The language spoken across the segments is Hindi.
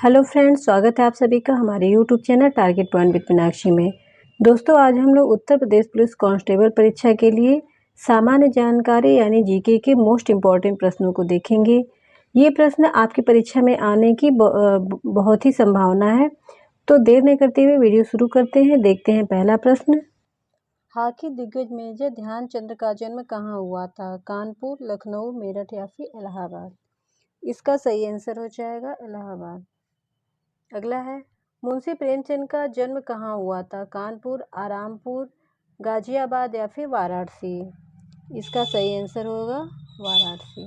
हेलो फ्रेंड्स, स्वागत है आप सभी का हमारे YouTube channel target point with Meenakshi में। दोस्तों, आज हम लोग उत्तर प्रदेश पुलिस कांस्टेबल परीक्षा के लिए सामान्य जानकारी यानी जीके के मोस्ट इम्पॉर्टेंट प्रश्नों को देखेंगे। ये प्रश्न आपकी परीक्षा में आने की बहुत ही संभावना है। तो देर नहीं करते हुए वीडियो शुरू करते हैं। देखते हैं पहला प्रश्न। हॉकी दिग्गज मेजर ध्यानचंद का जन्म कहाँ हुआ था? कानपुर, लखनऊ, मेरठ या फिर इलाहाबाद? इसका सही आंसर हो जाएगा इलाहाबाद। अगला है, मुंशी प्रेमचंद का जन्म कहाँ हुआ था? कानपुर, आरामपुर, गाजियाबाद या फिर वाराणसी? इसका सही आंसर होगा वाराणसी।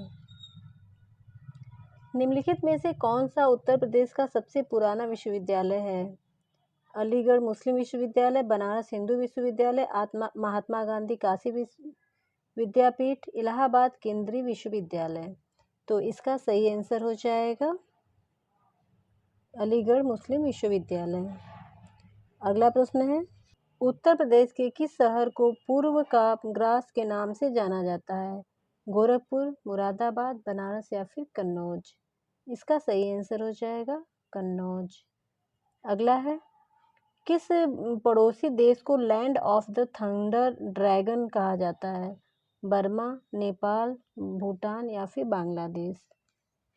निम्नलिखित में से कौन सा उत्तर प्रदेश का सबसे पुराना विश्वविद्यालय है? अलीगढ़ मुस्लिम विश्वविद्यालय, बनारस हिंदू विश्वविद्यालय, महात्मा गांधी काशी विद्यापीठ, इलाहाबाद केंद्रीय विश्वविद्यालय? तो इसका सही आंसर हो जाएगा अलीगढ़ मुस्लिम विश्वविद्यालय। अगला प्रश्न है, उत्तर प्रदेश के किस शहर को पूर्व का ग्रास के नाम से जाना जाता है? गोरखपुर, मुरादाबाद, बनारस या फिर कन्नौज? इसका सही आंसर हो जाएगा कन्नौज। अगला है, किस पड़ोसी देश को land of the thunder dragon कहा जाता है? बर्मा, नेपाल, भूटान या फिर बांग्लादेश?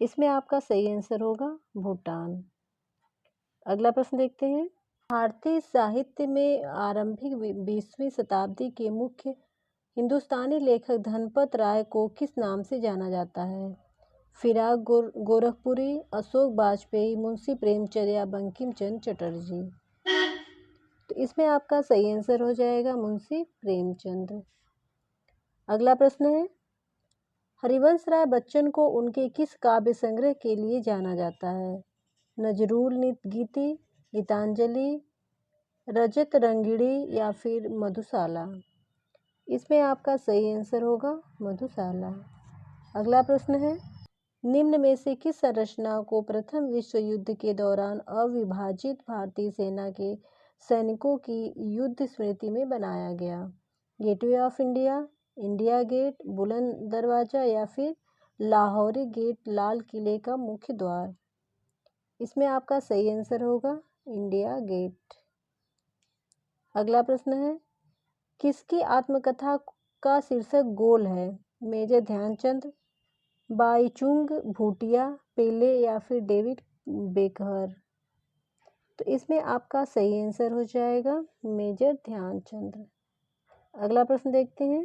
इसमें आपका सही आंसर होगा भूटान। अगला प्रश्न देखते हैं, भारतीय साहित्य में आरंभिक 20वीं शताब्दी के मुख्य हिंदुस्तानी लेखक धनपत राय को किस नाम से जाना जाता है? फिराक गोरखपुरी, अशोक वाजपेयी, मुंशी प्रेमचंद या बंकिम चंद्र चटर्जी? तो इसमें आपका सही आंसर हो जाएगा मुंशी प्रेमचंद। अगला प्रश्न है, हरिवंश राय बच्चन को उनके किस काव्य संग्रह के लिए जाना जाता है? नजरुल गीति, गीतांजलि, रजत रंगिणी या फिर मधुशाला? इसमें आपका सही आंसर होगा मधुशाला। अगला प्रश्न है, निम्न में से किस संरचना को प्रथम विश्व युद्ध के दौरान अविभाजित भारतीय सेना के सैनिकों की युद्ध स्मृति में बनाया गया? Gateway of India, India Gate, Buland Darwaza या फिर लाहौरी गेट, लाल किले का मुख्य द्वार? इसमें आपका सही आंसर होगा इंडिया गेट। अगला प्रश्न है, किसकी आत्मकथा का शीर्षक गोल है? मेजर ध्यानचंद, बाईचुंग भूटिया, पेले या फिर डेविड बेकहर? तो इसमें आपका सही आंसर हो जाएगा मेजर ध्यानचंद। अगला प्रश्न देखते हैं,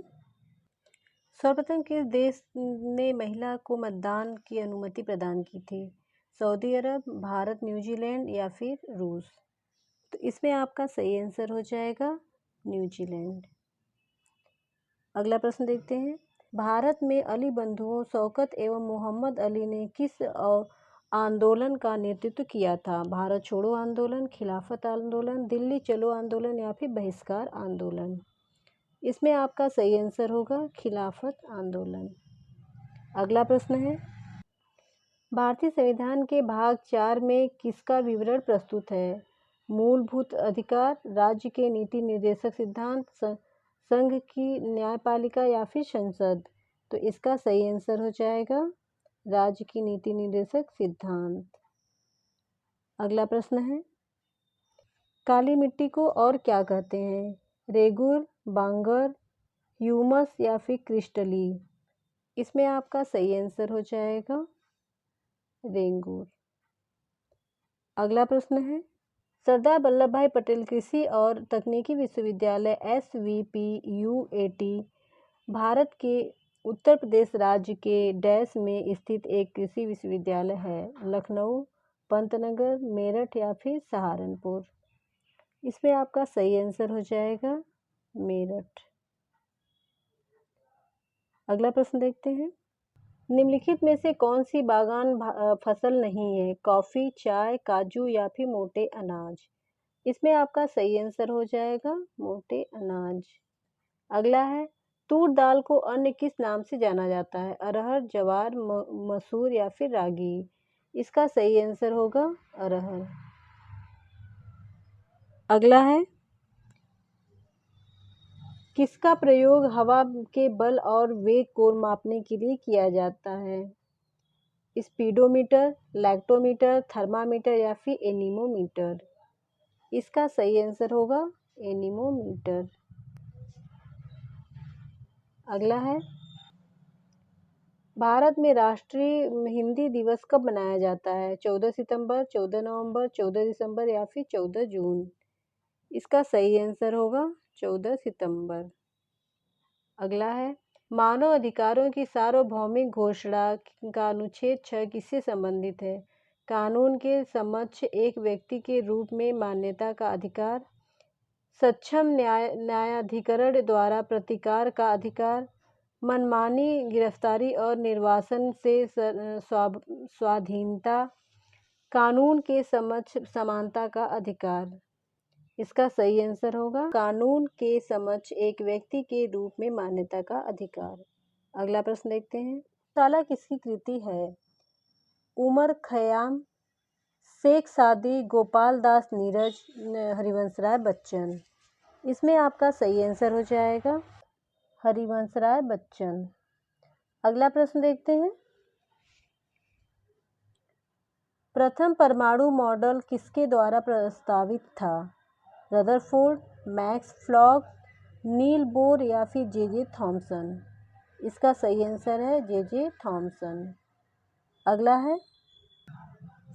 सर्वप्रथम किस देश ने महिला को मतदान की अनुमति प्रदान की थी? सऊदी अरब, भारत, न्यूजीलैंड या फिर रूस? तो इसमें आपका सही आंसर हो जाएगा न्यूजीलैंड। अगला प्रश्न देखते हैं, भारत में अली बंधुओं शौकत एवं मोहम्मद अली ने किस आंदोलन का नेतृत्व किया था? भारत छोड़ो आंदोलन, खिलाफत आंदोलन, दिल्ली चलो आंदोलन या फिर बहिष्कार आंदोलन? इसमें आपका सही आंसर होगा खिलाफत आंदोलन। अगला प्रश्न है, भारतीय संविधान के भाग 4 में किसका विवरण प्रस्तुत है? मूलभूत अधिकार, राज्य के नीति निर्देशक सिद्धांत, संघ की न्यायपालिका या फिर संसद? तो इसका सही आंसर हो जाएगा राज्य की नीति निर्देशक सिद्धांत। अगला प्रश्न है, काली मिट्टी को और क्या कहते हैं? रेगुर, बांगर, ह्यूमस या फिर क्रिस्टली? इसमें आपका सही आंसर हो जाएगा रेंगूर। अगला प्रश्न है, सरदार वल्लभ भाई पटेल कृषि और तकनीकी विश्वविद्यालय SVPUAT भारत के उत्तर प्रदेश राज्य के डैश में स्थित एक कृषि विश्वविद्यालय है? लखनऊ, पंतनगर, मेरठ या फिर सहारनपुर? इसमें आपका सही आंसर हो जाएगा मेरठ। अगला प्रश्न देखते हैं, निम्नलिखित में से कौन सी बागान फसल नहीं है? कॉफ़ी, चाय, काजू या फिर मोटे अनाज? इसमें आपका सही आंसर हो जाएगा मोटे अनाज। अगला है, तूर दाल को अन्य किस नाम से जाना जाता है? अरहर, जवार, मसूर या फिर रागी? इसका सही आंसर होगा अरहर। अगला है, किसका प्रयोग हवा के बल और वेग को मापने के लिए किया जाता है? स्पीडोमीटर, लैक्टोमीटर, थर्मामीटर या फिर एनीमोमीटर। इसका सही आंसर होगा एनीमोमीटर। अगला है, भारत में राष्ट्रीय हिंदी दिवस कब मनाया जाता है? 14 सितंबर, 14 नवंबर, 14 दिसंबर या फिर 14 जून। इसका सही आंसर होगा 14 सितंबर। अगला है, मानव अधिकारों की सार्वभौमिक घोषणा का अनुच्छेद 6 किससे संबंधित है? कानून के समक्ष एक व्यक्ति के रूप में मान्यता का अधिकार, सक्षम न्यायाधिकरण द्वारा प्रतिकार का अधिकार, मनमानी गिरफ्तारी और निर्वासन से स्वाधीनता, कानून के समक्ष समानता का अधिकार। इसका सही आंसर होगा कानून के समक्ष एक व्यक्ति के रूप में मान्यता का अधिकार। अगला प्रश्न देखते हैं, साला किसकी कृति है? उमर खयाम, शेख सादी, गोपाल दास नीरज, हरिवंशराय बच्चन। इसमें आपका सही आंसर हो जाएगा हरिवंशराय बच्चन। अगला प्रश्न देखते हैं, प्रथम परमाणु मॉडल किसके द्वारा प्रस्तावित था? रदरफोर्ड, मैक्स प्लॉन्क, नील बोर या फिर जे थॉमसन। इसका सही आंसर है जे थॉमसन। अगला है,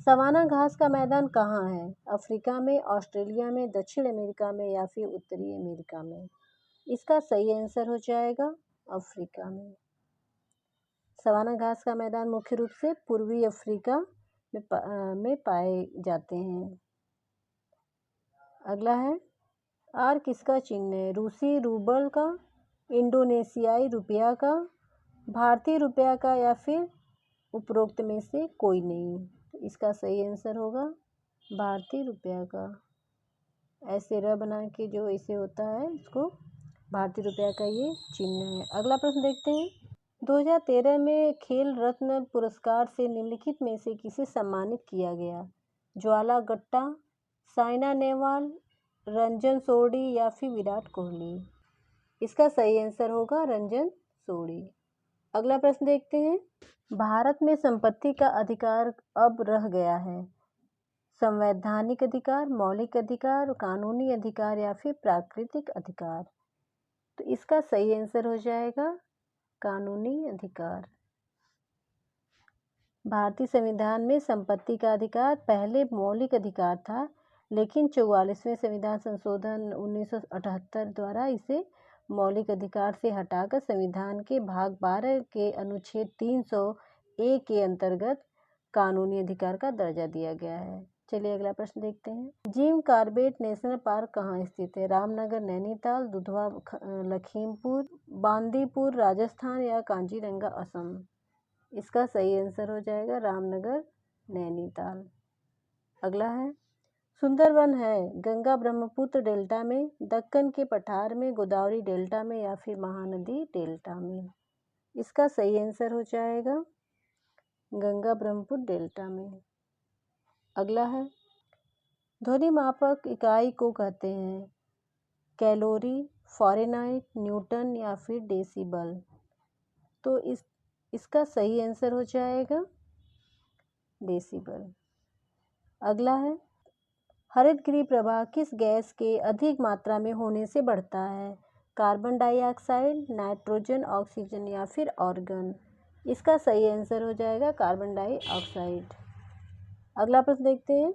सवाना घास का मैदान कहाँ है? अफ्रीका में, ऑस्ट्रेलिया में, दक्षिण अमेरिका में या फिर उत्तरी अमेरिका में। इसका सही आंसर हो जाएगा अफ्रीका में। सवाना घास का मैदान मुख्य रूप से पूर्वी अफ्रीका में पाए जाते हैं। अगला है, आर किसका चिन्ह है? रूसी रूबल का, इंडोनेशियाई रुपया का, भारतीय रुपया का या फिर उपरोक्त में से कोई नहीं। तो इसका सही आंसर होगा भारतीय रुपया का। ऐसे र बना के जो ऐसे होता है, इसको भारतीय रुपया का ये चिन्ह है। अगला प्रश्न देखते हैं, 2013 में खेल रत्न पुरस्कार से निम्नलिखित में से किसे सम्मानित किया गया? ज्वाला गुट्टा, साइना नेहवाल, रंजन सोढ़ी या फिर विराट कोहली। इसका सही आंसर होगा रंजन सोढ़ी। अगला प्रश्न देखते हैं, भारत में संपत्ति का अधिकार अब रह गया है? संवैधानिक अधिकार, मौलिक अधिकार, कानूनी अधिकार या फिर प्राकृतिक अधिकार। तो इसका सही आंसर हो जाएगा कानूनी अधिकार। भारतीय संविधान में संपत्ति का अधिकार पहले मौलिक अधिकार था, लेकिन 44वें संविधान संशोधन 1978 द्वारा इसे मौलिक अधिकार से हटाकर संविधान के भाग 12 के अनुच्छेद 300A के अंतर्गत कानूनी अधिकार का दर्जा दिया गया है। चलिए अगला प्रश्न देखते हैं, जिम कॉर्बेट नेशनल पार्क कहाँ स्थित है? रामनगर नैनीताल, दुधवा लखीमपुर, बांदीपुर राजस्थान या कांजीरंगा असम। इसका सही आंसर हो जाएगा रामनगर नैनीताल। अगला है, सुंदरवन है गंगा ब्रह्मपुत्र डेल्टा में, दक्कन के पठार में, गोदावरी डेल्टा में या फिर महानदी डेल्टा में। इसका सही आंसर हो जाएगा गंगा ब्रह्मपुत्र डेल्टा में। अगला है, ध्वनि मापक इकाई को कहते हैं? कैलोरी, फ़ारेनहाइट, न्यूटन या फिर डेसिबल। तो इसका सही आंसर हो जाएगा डेसिबल। अगला है, हरितगृह प्रवाह किस गैस के अधिक मात्रा में होने से बढ़ता है? कार्बन डाइऑक्साइड, नाइट्रोजन, ऑक्सीजन या फिर ऑर्गन। इसका सही आंसर हो जाएगा कार्बन डाइऑक्साइड। अगला प्रश्न देखते हैं,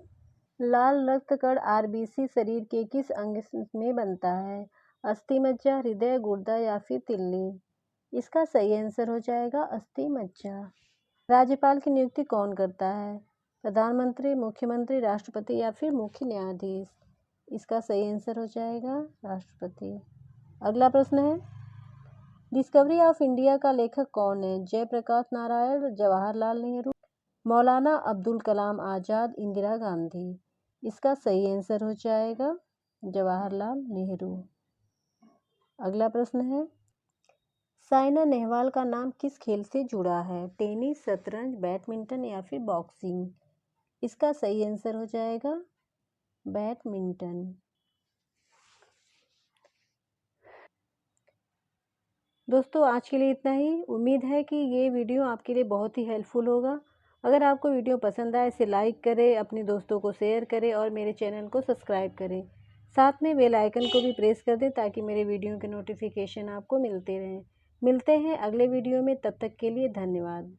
लाल रक्त कण आरबीसी शरीर के किस अंग में बनता है? अस्थि मज्जा, हृदय, गुर्दा या फिर तिल्ली। इसका सही आंसर हो जाएगा अस्थि मज्जा। राज्यपाल की नियुक्ति कौन करता है? प्रधानमंत्री, मुख्यमंत्री, राष्ट्रपति या फिर मुख्य न्यायाधीश। इसका सही आंसर हो जाएगा राष्ट्रपति। अगला प्रश्न है, डिस्कवरी ऑफ इंडिया का लेखक कौन है? जयप्रकाश नारायण, जवाहरलाल नेहरू, मौलाना अब्दुल कलाम आज़ाद, इंदिरा गांधी। इसका सही आंसर हो जाएगा जवाहरलाल नेहरू। अगला प्रश्न है, साइना नेहवाल का नाम किस खेल से जुड़ा है? टेनिस, शतरंज, बैडमिंटन या फिर बॉक्सिंग। इसका सही आंसर हो जाएगा बैडमिंटन। दोस्तों आज के लिए इतना ही। उम्मीद है कि ये वीडियो आपके लिए बहुत ही हेल्पफुल होगा अगर आपको वीडियो पसंद आए इसे लाइक करें, अपने दोस्तों को शेयर करें और मेरे चैनल को सब्सक्राइब करें। साथ में बेल आइकन को भी प्रेस कर दें ताकि मेरे वीडियो के नोटिफिकेशन आपको मिलते रहें। मिलते हैं अगले वीडियो में, तब तक के लिए धन्यवाद।